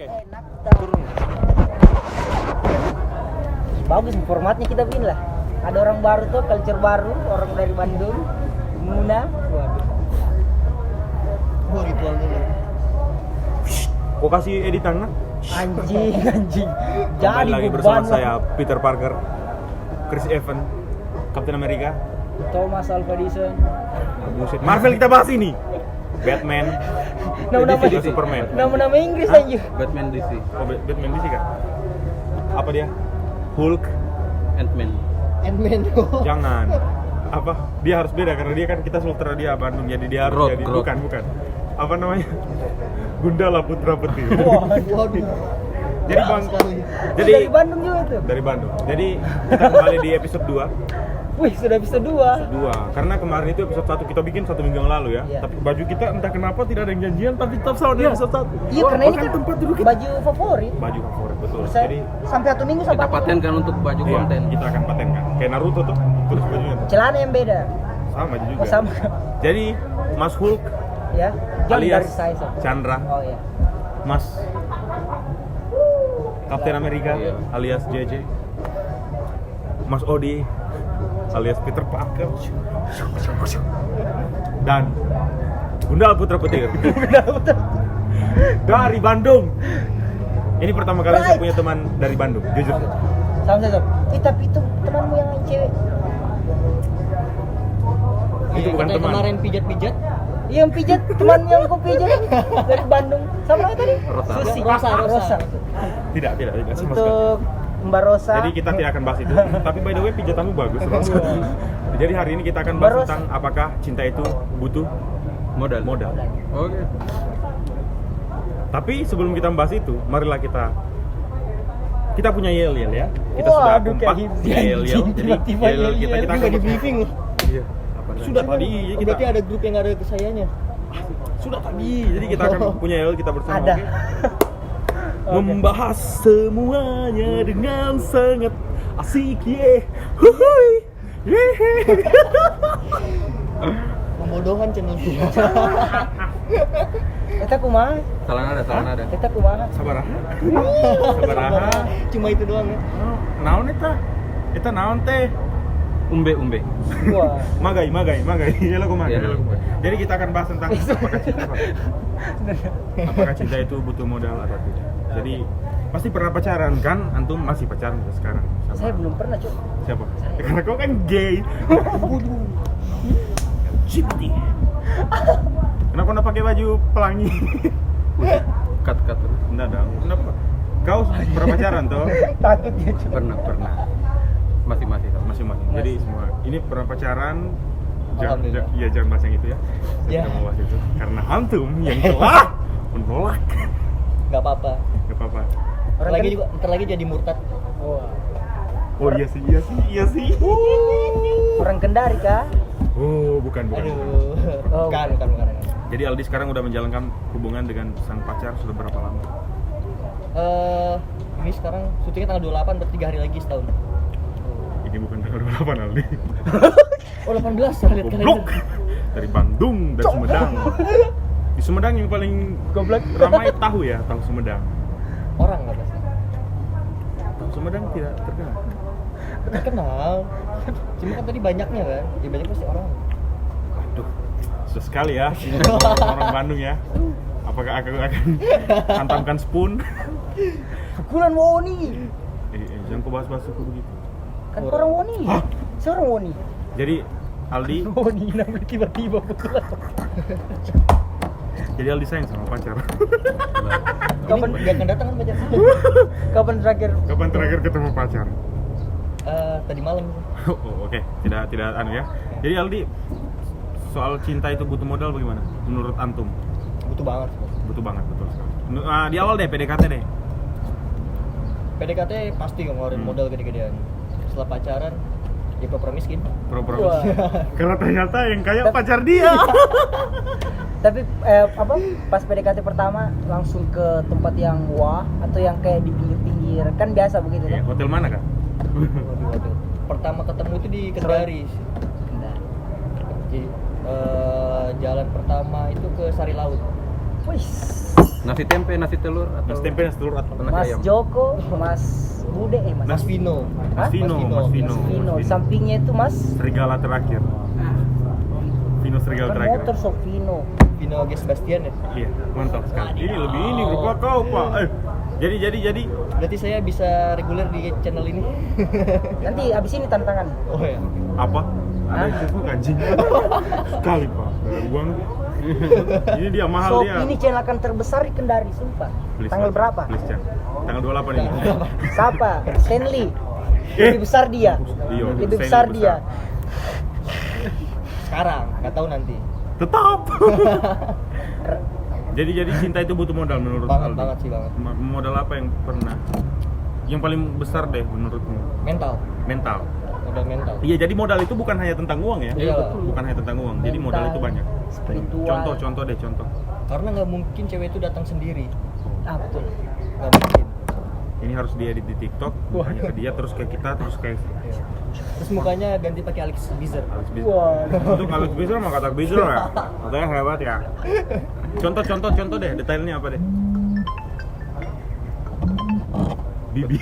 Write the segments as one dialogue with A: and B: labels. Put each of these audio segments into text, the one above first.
A: Oke.
B: Enak
A: Turun.
B: bagus formatnya kita bikin lah. Ada orang baru tuh, culture baru, orang dari Bandung, Muna. Waduh.
C: Ritual dulu.
A: Kok kasih editan lah?
B: Anjing.
A: Kembali
B: Jadi
A: lagi
B: beban
A: bersama
B: lah.
A: saya Peter Parker, Chris Evans, Captain America.
B: Thomas Alva Edison.
A: Buset. Marvel kita bahas ini. Batman.
B: Nama-nama
A: DC, Superman.
B: Nama-nama Inggris aja.
C: Batman DC,
A: Oh, Batman DC kan? Apa dia? Hulk.
C: Ant-Man.
B: Ant-Man.
A: Jangan. Apa? Dia harus beda karena dia kan kita sultra dia Bandung, jadi dia harus
C: Grot,
A: jadi
C: Grot.
A: bukan. Apa namanya? Gundala Putra Petir.
B: Waduh.
A: Jadi Bang,
B: Jadi
A: jadi
B: dari Bandung juga tuh.
A: dari Bandung. Jadi kita kembali di episode 2.
B: Wih, sudah bisa 2.
A: Karena kemarin itu episode 1 kita bikin 1 minggu yang lalu ya.
B: Iya.
A: Tapi baju kita entah kenapa tidak ada yang janjian tapi tetap sama di episode 1.
B: Iya, karena ini kan
A: tempat duduk kita.
B: baju favorit.
A: Baju favorit betul.
B: Saya
A: Jadi
B: sampai 1 minggu
C: Kita
B: sampai
C: patenkan untuk baju
A: iya,
C: konten.
A: kita akan patenkan. Kayak Naruto tuh, terus bajunya tuh.
B: celana yang beda.
A: Sama juga.
B: Oh, sama.
A: Jadi Mas Hulk
B: Ya. John
A: alias
B: dari saya. Sob.
A: Chandra,
B: Oh iya.
A: Mas Captain America
C: Iya.
A: alias JJ, Mas Odi alias Peter Parker, dan Gundala Putra Petir dari Bandung. Ini pertama kali saya punya teman dari Bandung, jujur.
B: Sama saya, Sob. Tapi itu temanmu yang cewek.
A: Itu bukan teman.
C: Kemarin pijat-pijat.
B: Yang pijat teman yang kau pijat dari Bandung. Sama apa tadi?
C: Rosa.
B: Susi.
C: Rosa.
A: Tidak sama sekali.
B: Untuk Mbak Rosa.
A: Jadi kita tidak akan bahas itu. Tapi by the way pijatanmu bagus. Rosa. Jadi hari ini kita akan bahas
B: Baros.
A: tentang apakah cinta itu butuh
C: Modal. Oke.
A: Tapi sebelum kita membahas itu, marilah kita punya yel ya. Kita sudah
B: Waduh,
A: kompak
B: kayak
A: di yel. Jadi
B: tiba-tiba
A: yel kita
B: yel.
A: akan
C: Nggak di briefing loh.
A: Iya. Sudah tadi kita
C: Berarti ada grup yang nggak ada kesayanya.
A: sudah tadi. Jadi kita akan punya yel kita bersama.
B: Ada.
A: Oke? Membahas semuanya dengan sangat asik ye. Huhuy. Yehe.
C: Pembodohan channel itu.
B: Eta kumaha?
C: Salah nada.
B: Eta kumaha?
A: Sabar. Sabar.
C: Cuma itu doang ya.
A: Naon eta? Eta naon teh?
C: Umbe.
B: Wah.
A: Magai. Ya lo kumaha.
C: Iya.
A: Jadi kita akan bahas tentang apakah cinta itu butuh modal atau tidak. Jadi pasti pernah pacaran kan? Antum masih pacaran sampai sekarang sama
B: Saya belum pernah, Cuk.
A: siapa? Ya, karena kau kan gay. Cipti. Kenapa nggak pakai baju pelangi?
C: Cut.
A: Enggak dong. Kenapa? Kau pernah pacaran toh?
B: Takut dia, Cuk.
C: Pernah. Masih.
A: Masing-masing. Jadi semua ini pernah pacaran.
C: Alhamdulillah.
A: Iya jangan bahas yang itu ya. Saya
B: Ya.
A: tidak mau bahas itu. Karena antum yang telah menolak.
C: Gak apa-apa.
A: Gak apa-apa.
C: Ntar lagi jadi murtad.
B: Wah.
A: Oh iya sih.
B: Orang Kendari kah?
A: Oh bukan.
C: Aduh.
B: Oh,
C: Bukan.
A: Jadi Aldi sekarang udah menjalankan hubungan dengan sang pacar sudah berapa lama?
C: Ini sekarang syutingnya tanggal 28, berarti 3 hari lagi setahun.
A: Ini bukan tanggal 28 Aldi.
C: Oh 18, lihat
A: Goblok. Dari Bandung, dari Sumedang. Di Sumedang yang paling goblok ramai tahu Sumedang.
C: Orang nggak pasti.
A: Tahu Sumedang tidak terkenal.
C: Terkenal. Cuma kan tadi banyaknya kan. Ya banyak pasti orang.
A: Aduh, susah sekali ya orang Bandung ya. Apakah aku akan hantamkan spoon?
B: Pukulan Woni.
A: Jangan kau bahas-bahas suku begitu.
B: Kan orang Woni. Seorang Woni.
A: Jadi Aldi,
B: Woni namanya tiba-tiba pukulan.
A: jadi Aldi sayang sama pacar.
C: Kapan dia akan datang kan pacar?
B: Kapan terakhir?
A: Kapan terakhir ketemu pacar?
C: Tadi malam.
A: Oh, oke. Tidak anu ya. Jadi Aldi, soal cinta itu butuh modal bagaimana? Menurut antum?
C: Butuh banget.
A: Butuh banget, betul sekali. Di awal deh PDKT deh.
C: PDKT pasti ngeluarin modal gede-gedean. Setelah pacaran, ya pura-pura miskin.
A: Pura-pura.
B: Wah.
A: Kalau ternyata yang kaya pacar dia.
B: Tapi pas PDKT pertama langsung ke tempat yang wah atau yang kayak di pinggir-pinggir kan biasa begitu
A: Ya,
B: kan?
A: hotel mana kan?
C: Waduh. Pertama ketemu itu di Kendari.
B: Kendari.
C: Jadi jalan pertama itu ke Sari Laut.
B: Wih,
D: Nasi tempe, nasi telur atau
A: Mas tempe, nasi telur atau
D: nasi
B: Mas
D: ayam?
B: Joko, Mas Bude,
C: Mas Vino.
B: Hah?
A: Vino,
C: Mas
A: Mas
C: Vino.
A: Vino.
B: Vino. Sampingnya itu Mas
A: Serigala terakhir. Vino serigala
B: kan
A: terakhir.
B: motor so Vino.
C: Vino G. Sebastian ya.
A: Iya, mantap sekali. Ini lebih ini berupa kau, Pak. Jadi
C: Berarti saya bisa reguler di channel ini.
B: Nanti abis ini tantangan.
C: Oh ya.
A: apa? Ada
B: Hah?
A: yang Facebook anjing. Sekali, Pak. Uang. Ini dia mahal
B: So
A: dia.
B: ini channel akan terbesar di Kendari, sumpah.
A: Please,
B: Tanggal
A: Pak.
B: berapa?
A: Please, Chan. Tanggal 28 ini.
B: Siapa? Stanley.
A: Eh.
B: Lebih besar dia.
A: Iya,
B: Lebih
A: Stanley
B: besar
A: besar.
B: dia.
C: Sekarang, nggak tahu nanti.
A: Tetap. jadi cinta itu butuh modal menurut
C: Banget,
A: Aldi.
C: banget sih, banget.
A: Modal apa yang pernah? Yang paling besar deh menurutmu?
C: Mental.
A: Mental.
C: Modal mental.
A: Iya, jadi modal itu bukan hanya tentang uang ya.
C: Iya,
A: Bukan hanya tentang uang. Jadi modal itu banyak.
B: Spiritual.
A: Contoh deh, contoh.
C: Karena nggak mungkin cewek itu datang sendiri.
B: Ah, betul.
C: Nggak mungkin.
A: Ini harus diedit di TikTok, hanya ke dia terus ke kita terus kayak
C: Terus mukanya ganti pakai Alex Bizer.
A: Alex Bizer.
B: Wah.
A: Untuk Alex Bizer mah kata Bizer ya. Katanya hebat ya. Contoh deh, detailnya apa deh? Bibi.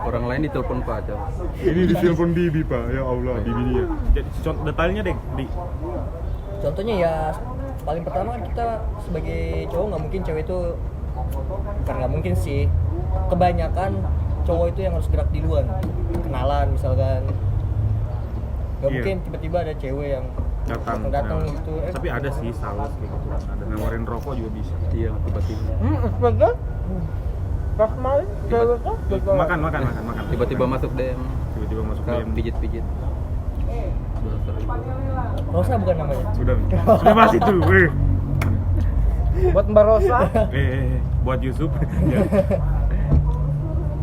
D: Orang lain ditelepon Pak aja.
A: Ini ditelepon Bibi, Pak. Ya Allah, Bibi dia. Jadi contoh detailnya deh, di
C: Contohnya ya paling pertama kita sebagai cowok nggak mungkin cewek itu, bukan nggak mungkin sih, kebanyakan cowok itu yang harus gerak duluan, kenalan misalkan. Nggak
A: Iya.
C: mungkin tiba-tiba ada cewek yang datang
A: Nah,
C: gitu.
A: Tapi ada sih sales kayak gitu. Ada nawarin rokok juga bisa.
D: Iya, tiba-tiba.
B: Sebagai pas kemarin cewek tuh
A: Makan.
D: Tiba-tiba masuk DM,
A: Tiba-tiba masuk
D: ke
A: DM.
D: pijit-pijit. Udah sering.
C: Rosa bukan namanya.
A: Sudah bahas itu.
B: buat Mbak Rosa.
A: Buat Yusuf. Ya.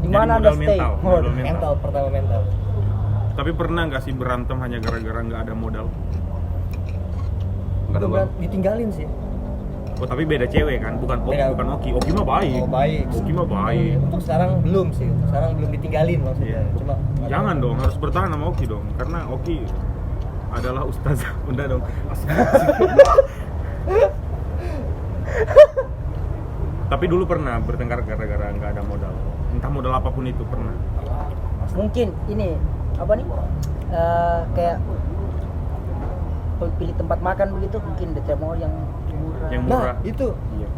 B: Di
A: Jadi
B: mana
A: modal
B: Anda stay?
A: mental, modal mental.
C: Mental, pertama mental.
A: Tapi pernah nggak sih berantem hanya gara-gara nggak ada modal?
D: Enggak ada
C: Bener,
D: uang.
C: ditinggalin sih.
A: Oh tapi beda cewek kan, bukan
C: Beda.
A: bukan Oki. Oki mah baik.
C: Oh, baik.
A: Oki mah baik.
C: Untuk sekarang belum sih. Sekarang belum ditinggalin maksudnya.
A: Iya.
C: Cuma
A: Jangan dong, harus bertahan sama Oki dong, karena Oki adalah ustazah. Bunda dong. Tapi dulu pernah bertengkar gara-gara nggak ada modal. Entah modal apapun itu pernah.
B: Mungkin ini apa nih? Kayak pilih tempat makan begitu, mungkin dia mau yang murah.
A: Yang murah.
C: Nah, itu
A: Iya.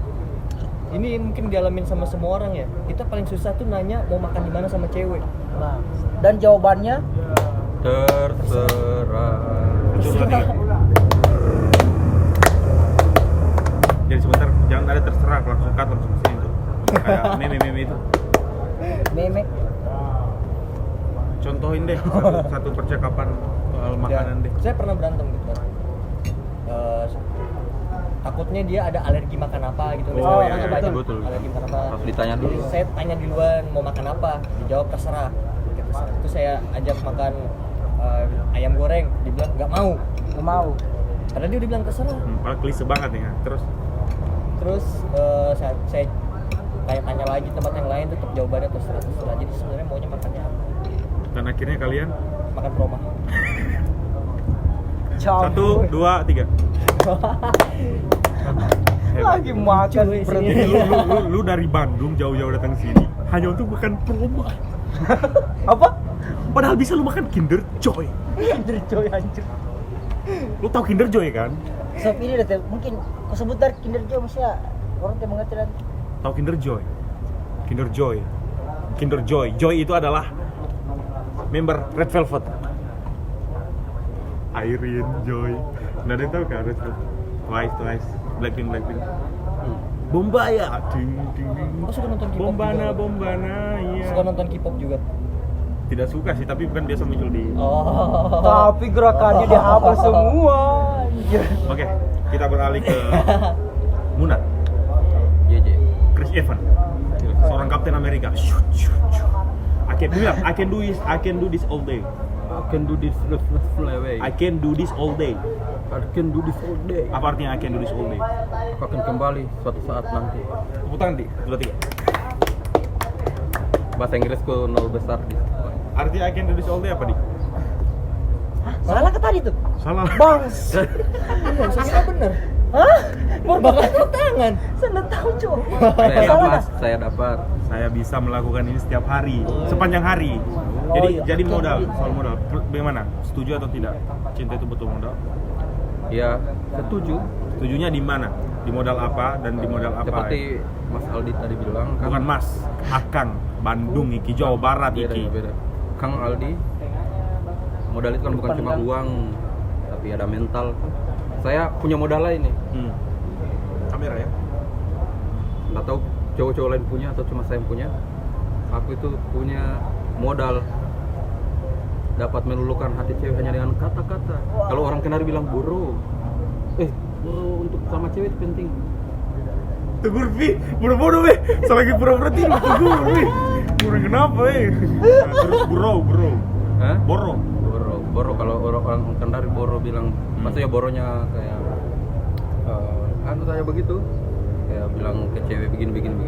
C: ini mungkin dialamin sama semua orang ya. Kita paling susah tuh nanya mau makan di mana sama cewek.
B: Nah, dan jawabannya
D: Terserah.
A: Coba nih. Jadi sebentar, jangan ada terserah, langsung cut langsung sini tuh. Kayak meme itu.
B: meme.
A: Contohin deh satu percakapan soal makanan deh.
C: Saya pernah berantem gitu kan. Takutnya dia ada alergi makan apa gitu.
A: Oh,
C: Misalnya
A: iya,
C: orang
A: iya,
C: banyak
D: betul.
C: alergi makan apa.
D: Harus ditanya dulu.
C: Jadi saya tanya duluan mau makan apa, dijawab terserah. Oke, terserah. Terus saya ajak makan ayam goreng, dibilang nggak mau.
B: Nggak mau.
C: Karena dia udah bilang terserah.
A: Paling klise banget nih ya.
C: Terus saya kayak tanya lagi tempat yang lain, tetap jawabannya terserah. Jadi sebenarnya maunya makannya apa?
A: Dan akhirnya kalian
C: Makan proma.
A: 1, 2, 3.
B: Lagi makan
C: Lucu,
B: berarti.
C: isinya.
A: Lu dari Bandung jauh-jauh datang sini hanya untuk makan promo.
B: Apa?
A: Padahal bisa lu makan Kinder Joy.
B: Kinder Joy anjir.
A: Lu tahu Kinder Joy kan?
B: Sob ini deh, mungkin kau sebut dari Kinder Joy maksudnya orang yang mengerti nanti.
A: Tahu Kinder Joy? Kinder Joy. Kinder Joy. Joy itu adalah member Red Velvet. Irene Joy. Nggak ada yang tahu kan Red Velvet? Twice. Blackpink. Bombaya. Ding.
C: Oh, suka nonton K-pop
A: Bombana, iya.
C: Suka nonton K-pop juga.
A: Tidak suka sih, tapi bukan biasa muncul di.
C: Oh.
B: Tapi gerakannya dia hafal semua. Anjir.
A: Oke, kita beralih ke Muna.
D: JJ.
A: Chris Evans, seorang Kapten Amerika. I can do this all day.
D: I can do this fly away.
A: I can do this all day.
D: I can do this all day.
A: Apa artinya I can do this all day?
D: Aku akan kembali suatu saat nanti.
A: Tepuk tangan di 2, 3.
D: Bahasa Inggrisku nol besar di.
A: Artinya I can do this all day apa di?
B: Salah ke tadi tuh?
A: Salah.
B: Bangs.
C: Saya kira bener.
B: Hah?
C: bakal tangan.
B: Saya nggak tahu cok.
D: Saya dapat.
A: Saya bisa melakukan ini setiap hari, sepanjang hari.
B: Oh,
A: Jadi
B: iya.
A: jadi modal, soal modal. Bagaimana? Setuju atau tidak? Cinta itu butuh modal?
D: Ya, setuju.
A: Setujunya di mana? Di modal apa dan di modal apa?
D: Seperti Mas Aldi tadi bilang kan.
A: Bukan Mas, Akang, Bandung iki, Jawa Barat
D: Beda,
A: iki.
D: beda. Kang Aldi, modal itu kan bukan cuma uang, tapi ada mental. Saya punya modal lain nih.
A: Kamera ya?
D: Nggak tahu cowok-cowok lain punya atau cuma saya yang punya. Aku itu punya modal dapat meluluhkan hati cewek hanya dengan kata-kata. Kalau orang kenari bilang boro, boro untuk sama cewek itu penting.
A: Tegur Vi, buru-buru weh. Selagi buru-buru tidur tegur weh. Buru kenapa weh? Nah, terus bro.
D: Hah?
A: Boro.
D: Boro kalau orang kenari boro bilang, maksudnya boronya kayak anu saya begitu. Kayak bilang ke cewek begini.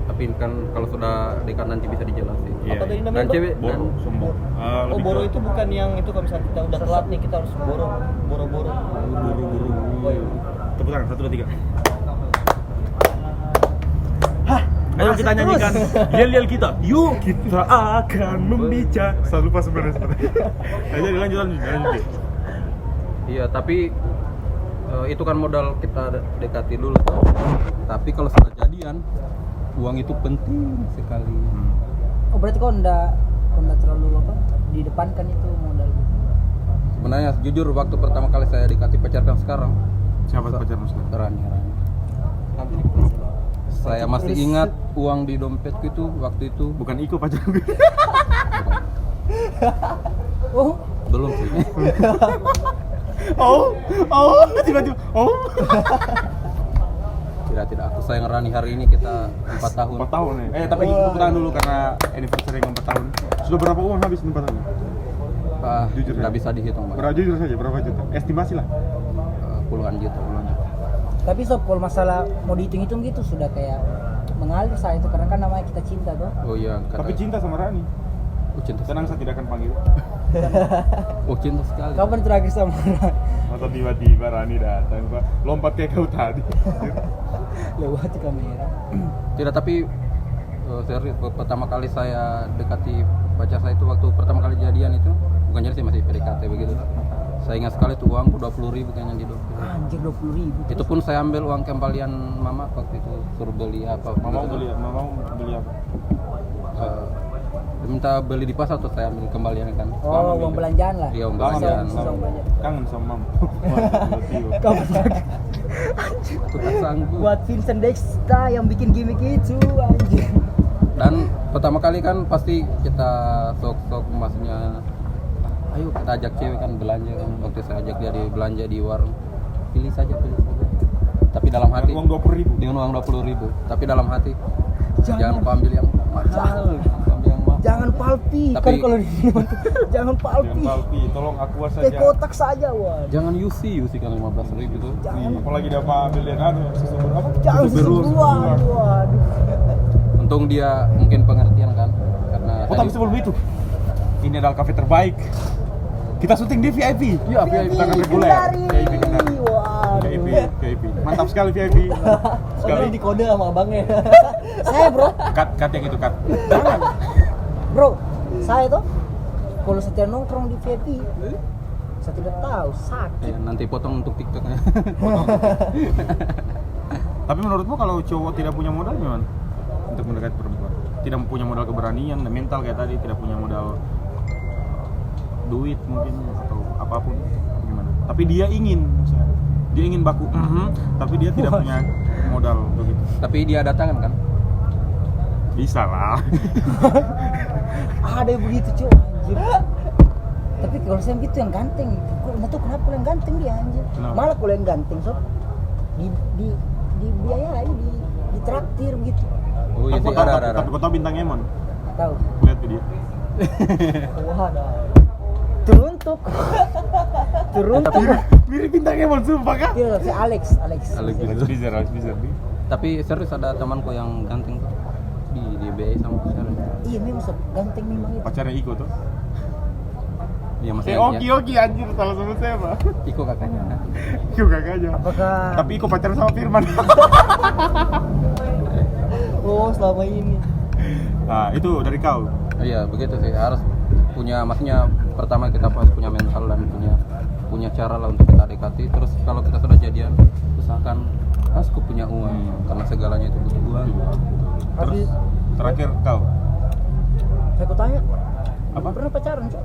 D: Tapi kan kalau sudah dekat nanti bisa dijelasin.
A: Iya.
C: Apa tadi namanya?
D: Dan
C: Bang?
D: cewek
A: Boro, sombong.
C: Oh, boro itu bukan yang itu kalau misalnya kita udah telat nih kita harus boro-boro.
A: buru.
C: Oh, iya.
A: Tepuk tangan, 1, 2, 3. Ayo kita
B: Masih
A: nyanyikan yel-yel kita. Yuk kita akan membicara. Saya lupa sebenarnya. Ayo lanjut.
D: Iya, tapi itu kan modal kita dekati dulu. Tapi kalau sudah jadian, uang itu penting sekali.
B: Oh berarti kau nggak terlalu apa didepankan itu modal gitu.
D: Sebenarnya jujur waktu pertama kali saya dekati pacar kan sekarang,
A: Siapa pacarmu sekarang?
D: Rani.
C: Nanti dikasih.
D: Saya masih ingat uang di dompetku itu waktu itu
A: Bukan Iko pacarmu.
B: Oh
D: belum sih.
A: Tiba-tiba. Oh.
D: Tidak aku sayang Rani hari ini kita 4 tahun.
A: 4 tahun ya. Tapi tepuk tangan dulu karena anniversary yang 4 tahun. Sudah berapa uang habis 4 tahun? Jujur
D: Nggak
A: ya?
D: bisa dihitung, Pak.
A: Jujur saja, berapa juta? Estimasi lah.
D: Puluhan juta.
B: tapi sob kalau masalah mau dihitung-hitung gitu sudah kayak mengalir saya itu karena kan namanya kita cinta tuh.
D: Oh iya,
A: Tapi cinta sama Rani.
D: cinta.
A: Tenang, saya tidak akan panggil.
D: Cinta sekali.
B: Kapan terakhir sama
A: Masa tiba-tiba Rani datang, Pak. Lompat kayak kau tadi.
B: lewat kamera?
D: Tidak, tapi serius pertama kali saya dekati pacar saya itu waktu pertama kali jadian itu, bukan jadi sih masih PDKT begitu. Saya ingat sekali tuh uangku 20.000 kayaknya di dompet.
B: Anjir 20.000.
D: Itu pun saya ambil uang kembalian mama waktu itu, suruh beli apa.
A: Mama beli apa?
D: Minta beli di pasar tuh saya ambil kembalian kan.
B: Oh uang belanjaan lah.
D: Iya, uang
A: Lama
D: belanjaan.
A: Kangen sama Mam.
B: Kapan
D: Aku tak sanggup.
B: buat Vincent Dexta yang bikin gimmick itu anjir.
D: Dan pertama kali kan pasti kita sok-sok maksudnya ayo kita ajak cewek kan belanja kan. Waktu saya ajak dia di belanja di warung, pilih saja. Tapi dalam hati
A: Uang 20.000.
D: dengan uang 20.000. Tapi dalam hati jangan lupa ambil yang mahal. Ambil yang mahal.
B: Jangan palpi
D: Tapi-
B: kan kalau di sini jangan
A: Jangan
B: palpi.
A: palpi, tolong aqua
B: Teh
A: saja.
B: kotak saja wah.
D: Jangan UC kan 15.000 tuh.
A: Apalagi dapat ambil yang susu apa?
B: Jangan
A: Susu beru,
B: susu
A: susu
B: beruang.
A: beruang.
B: Waduh.
D: Untung dia mungkin pengertian kan karena
A: Oh, tapi sebelum itu, ini adalah kafe terbaik. Kita syuting di VIP.
D: Iya, VIP.
A: Kita kan reguler. VIP Kendari.
B: Waduh.
A: VIP. Mantap sekali VIP.
C: Sekali di kode sama abangnya.
B: Saya bro,
A: Cut yang itu cut. Jangan.
B: bro, saya tuh kalau setia nongkrong di VIP, saya tidak tahu sakit.
D: Ya, nanti potong untuk TikToknya.
A: Tapi menurutmu kalau cowok tidak punya modal gimana? Untuk mendekati perempuan. Tidak punya modal keberanian dan mental kayak tadi, tidak punya modal duit mungkin atau apapun gimana. Tapi dia ingin misalnya. Dia ingin baku, tapi dia tidak punya modal begitu.
D: Tapi dia datangan kan?
A: Bisa lah.
B: Ada yang begitu cuy, anjir. Tapi kalau saya gitu yang ganteng, gue nggak tahu kenapa yang ganteng dia anjir.
A: Kenapa?
B: Malah kalau yang ganteng sob, di biayai, di traktir begitu.
D: Oh iya,
A: Aku
D: sih,
A: tahu,
D: ada.
A: tapi kau tahu bintang Emon.
B: Tahu?
A: Lihat video.
B: Wah, teruntuk.
A: Mirip bintang Emon sumpah kah?
B: Iya, si Alex.
D: Alex Bizer.
A: Alex Bizer.
D: Tapi serius ada temanku yang ganteng tuh di BI sama pacarnya.
B: Iya memang sob, ganteng memang itu.
A: Pacarnya Iko tuh.
D: Iya masih
A: Oki anjir, salah sebut saya Pak.
D: Iko kakaknya.
A: Iko kakaknya.
B: Apakah
A: Tapi Iko pacaran sama Firman.
C: Oh, selama ini.
A: Nah, itu dari kau.
D: Iya begitu sih, harus punya, maksudnya pertama kita harus punya mental dan punya cara lah untuk kita dekati. Terus kalau kita sudah jadian, usahakan harus punya uang, karena segalanya itu butuh uang.
A: Terus terakhir kau
B: saya tanya
A: apa?
B: pernah pacaran, Cok?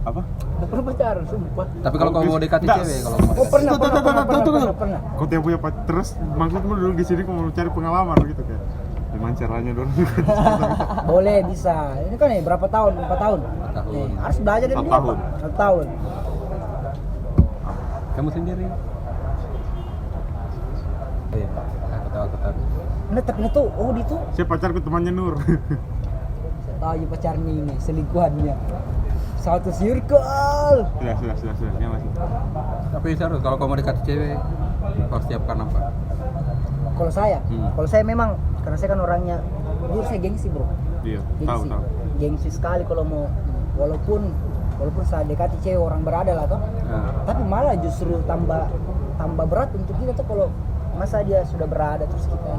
A: Apa?
B: Nggak pernah pacaran, sumpah.
D: Tapi kalau kau mau dekati
A: Nggak.
D: cewek, kalau mau
B: Oh,
D: dekati,
B: pernah.
A: Kau tiap punya terus maksudmu dulu di sini kau mau cari pengalaman gitu kayak gimana caranya dong?
B: Boleh, bisa. Ini kan berapa tahun? 4 tahun.
D: 4 tahun.
B: Harus belajar dari
A: 1
B: dia,
A: tahun.
B: Pak. 1 tahun.
D: Kamu sendiri? Iya Pak, ketawa-ketawa.
B: Nah, tapi itu, oh dia tuh
A: Saya pacarku temannya Nur.
B: saya tahu aja pacarnya ini, selingkuhannya. Satu circle.
A: Sudah. Ya masih.
D: Tapi serius, kalau kau mau dekati cewek, harus siapkan apa?
B: Kalau saya memang, karena saya kan orangnya, jujur saya gengsi bro.
A: Iya, tahu.
B: Gengsi sekali kalau mau, walaupun saya dekati cewek orang berada lah toh.
D: Nah,
B: Tapi malah justru tambah berat untuk kita tuh kalau masa dia sudah berada terus kita.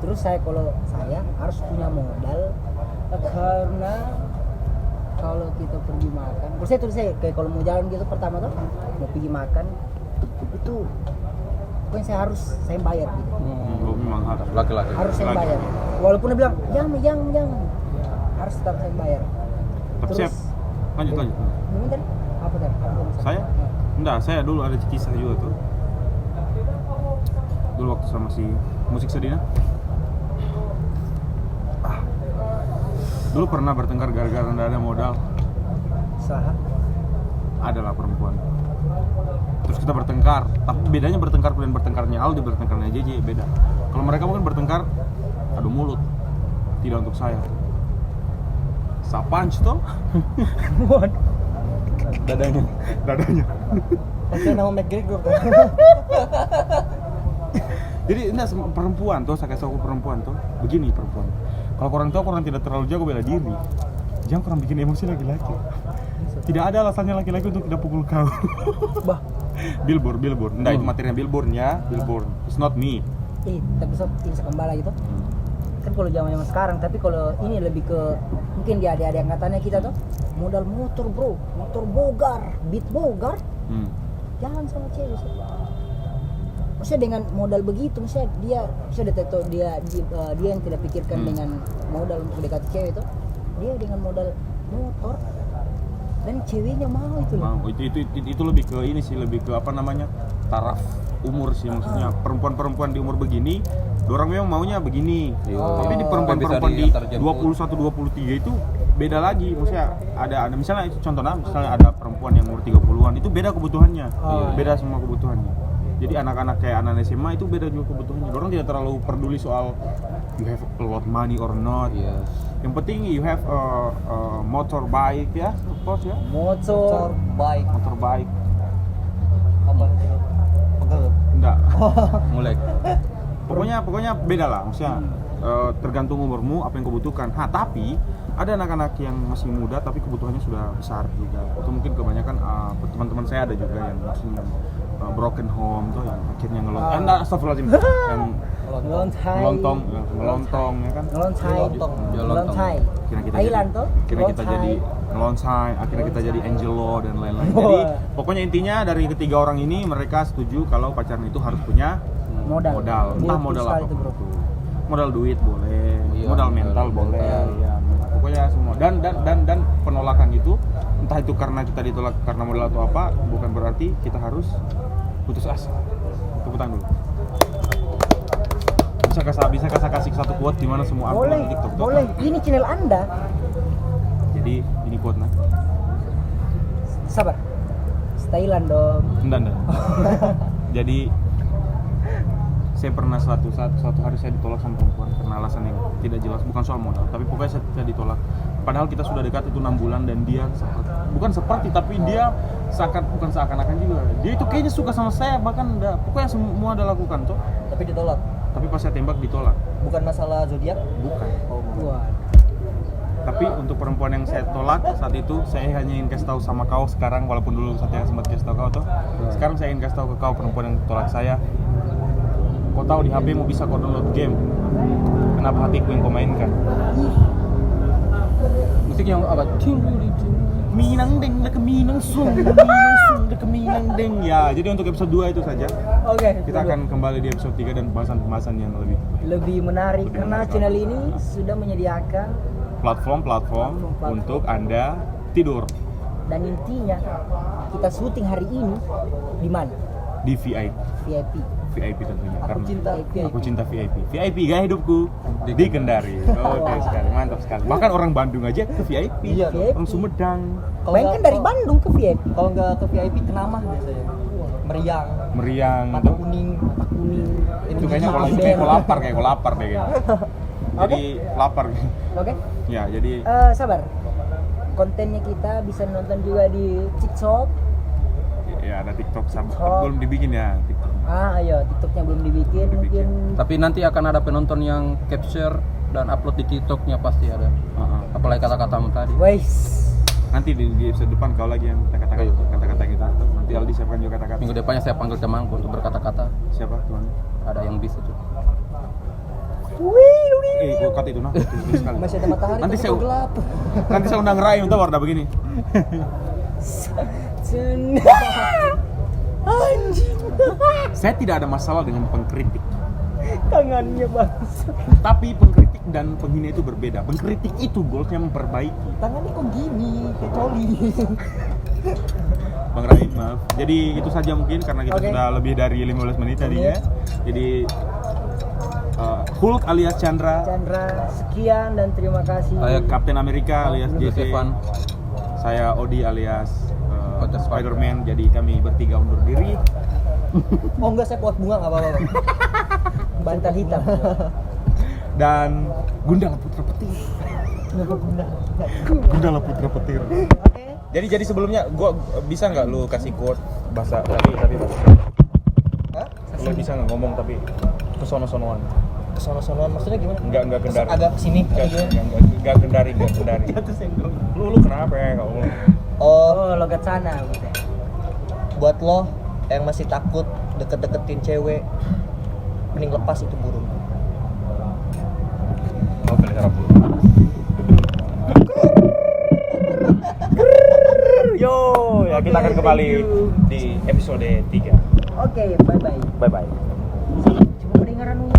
B: Terus kalau saya harus punya modal karena kalau kita pergi makan, terus saya kayak kalau mau jalan gitu pertama tuh mau pergi makan itu pokoknya saya bayar gitu.
A: Oh, memang harus.
D: laki-laki.
B: Harus saya
A: Lagi.
B: bayar. Walaupun dia bilang jangan, harus tetap saya bayar.
A: Tapi siap. Lanjut.
B: Mungkin tadi apa tadi?
A: Saya? Enggak, saya dulu ada kisah juga tuh. Dulu waktu sama si musik Sedina. Dulu pernah bertengkar gara-gara nggak ada modal.
B: Usaha.
A: Adalah perempuan. Terus kita bertengkar, tapi bedanya bertengkar dan bertengkarnya Aldi, bertengkarnya JJ beda. Kalau mereka mungkin bertengkar adu mulut, tidak untuk saya. Sapunch toh? Dadanya.
C: Pakai nama McGregor kan.
A: Jadi ini perempuan tuh, saya kasih aku perempuan tuh. Begini perempuan. Kalau orang tua orang tidak terlalu jago bela diri, jangan kurang bikin emosi laki-laki. Tidak ada alasannya laki-laki untuk tidak pukul kau.
B: Bah.
A: Billboard. Enggak, itu materinya billboardnya, billboard. It's not me.
B: Tapi bisa kembali gitu. Kan kalau zaman sekarang, tapi kalau ini lebih ke mungkin di adik-adik angkatannya kita tuh modal motor bro, motor bogar, beat bogar, jalan sama cewek. Maksudnya dengan modal begitu, maksudnya dia yang tidak pikirkan dengan modal untuk dekati cewek itu, dia dengan modal motor dan ceweknya mau itu loh.
A: Mau itu lebih ke ini sih, lebih ke apa namanya, taraf umur sih, maksudnya perempuan di umur begini, dorang memang maunya begini. Tapi di perempuan di 21-23 itu beda lagi, maksudnya ada misalnya itu contohnya, misalnya ada perempuan yang umur 30-an itu beda kebutuhannya, beda semua kebutuhannya. Jadi anak-anak kayak anak SMA itu beda juga kebutuhannya. Orang tidak terlalu peduli soal you have a lot money or not.
D: Yes.
A: Yang penting you have a motorbike ya, of course ya.
B: Motor.
A: Motorbike.
C: Apa itu? Pegel.
A: Enggak.
D: Mulai.
A: Pokoknya beda lah, maksudnya tergantung umurmu apa yang kau butuhkan. Tapi ada anak-anak yang masih muda tapi kebutuhannya sudah besar juga. Itu mungkin kebanyakan teman-teman saya ada juga yang maksudnya broken home tuh, yang akhirnya astagfirullahaladzim, yang melontong ya kan.
B: Ngelontai.
A: Akhirnya kita jadi ngelonsai, akhirnya kita jadi Angelo dan lain-lain. Jadi pokoknya intinya dari ketiga orang ini mereka setuju kalau pacaran itu harus punya modal. Entah modal apa itu. Modal duit boleh, modal mental boleh, ya. Pokoknya semua. Dan penolakan itu entah itu karena kita ditolak karena modal atau apa, bukan berarti kita harus putus asa. Tepuk tangan dulu. Bisa kasih satu quote di mana semua ambil
B: Boleh,
A: di TikTok.
B: boleh. Ini channel Anda.
A: Jadi ini quote nah.
B: Sabar. Stylan dong.
A: Enggak. Jadi saya pernah suatu hari saya ditolak sama perempuan karena alasan yang tidak jelas, bukan soal modal, tapi pokoknya saya ditolak. Padahal kita sudah dekat itu 6 bulan dan dia bukan seperti tapi dia bukan seakan-akan juga. Dia itu kayaknya suka sama saya, bahkan pokoknya semua ada lakukan tuh.
C: Tapi ditolak.
A: Tapi pas saya tembak ditolak.
C: Bukan masalah zodiak?
A: Bukan.
C: Oh,
B: Wah.
A: Tapi untuk perempuan yang saya tolak saat itu, saya hanya ingin kasih tahu sama kau sekarang, walaupun dulu saya sempat kasih tahu kau tuh. Sekarang saya ingin kasih tahu ke kau, perempuan yang tolak saya. Kau tahu di HP mu bisa kau download game. Kenapa hatiku yang kau mainkan?
D: Musik yang apa?
A: Minang deng, dek minang sung, dek minang deng. Ya, jadi untuk episode 2 itu saja.
B: Oke.
A: Kita akan kembali di episode 3 dan pembahasan-pembahasan yang
B: lebih menarik
A: Lebih
B: karena
A: menarik.
B: channel ini sudah menyediakan
A: platform untuk Anda tidur
B: dan intinya kita syuting hari ini di mana?
A: di VIP.
B: VIP.
A: Tentunya.
C: Aku cinta
A: Aku cinta VIP. VIP gaya hidupku di Kendari. Oke sekali, mantap sekali. Bahkan orang Bandung aja ke VIP.
C: Iya dong.
A: Orang Sumedang,
B: Bayangkan dari Bandung ke VIP.
C: Kalau nggak ke VIP kenamah biasanya. Meriang,
A: Meriang.
C: mata kuning.
A: Itu kayaknya kalau kayak kau lapar deh kayaknya. Jadi lapar.
B: Oke.
A: Ya, jadi
B: Sabar. Kontennya kita bisa nonton juga di TikTok.
A: ya ada TikTok sama
B: TikTok.
A: belum dibikin ya TikTok.
B: Iya, TikToknya belum dibikin. Mungkin
D: Tapi nanti akan ada penonton yang capture dan upload di TikToknya pasti ada. Apalagi kata-katamu tadi.
B: Wais.
A: Nanti di episode depan kau lagi yang kata-kata yang kita atur. Nanti Aldi siapkan juga kata-kata.
D: Minggu depannya saya panggil temanku untuk berkata-kata.
A: Siapa tuan?
D: Ada yang bisa tuh.
A: Kau kata itu nah. Itu sekali.
C: Masih ada matahari
A: Nanti
C: tapi
A: saya
C: kok gelap.
A: Nanti saya undang Rai untuk warna begini.
B: Anjing.
A: Saya tidak ada masalah dengan pengkritik.
B: Tangannya bangsa.
A: Tapi pengkritik dan penghina itu berbeda. Pengkritik itu goalsnya memperbaiki.
C: Tangannya kok gini, kayak coli.
A: Bang Rai, maaf. Jadi itu saja mungkin karena kita
B: Oke.
A: sudah lebih dari 15 menit tadinya. Jadi Hulk alias Chandra,
B: Sekian dan terima kasih.
D: Saya
A: Captain America alias
D: Joseph
A: JT,
D: Van.
A: saya Odi alias
D: Hotel
A: Spider-Man. Jadi kami bertiga undur diri.
C: Oh enggak, saya pot bunga nggak apa-apa. Bang.
B: Bantal hitam.
A: Dan Gundala Putra Petir. Gundala Putra Petir.
B: Oke.
A: Jadi sebelumnya gua bisa nggak lu kasih quote bahasa tapi
C: Hah?
A: lu bisa nggak ngomong tapi kesono-sonoan?
C: Kesono-sonoan maksudnya gimana?
A: Enggak kendari.
C: Agak kesini.
A: Enggak kendari. Lu kenapa ya kalau
C: Oh,
B: Logat sana gitu.
C: buat lo yang masih takut deket-deketin cewek, mending lepas itu burung.
A: mau pelihara burung? Yo, ya kita akan kembali di episode 3.
B: Oke, bye bye.
A: Bye bye.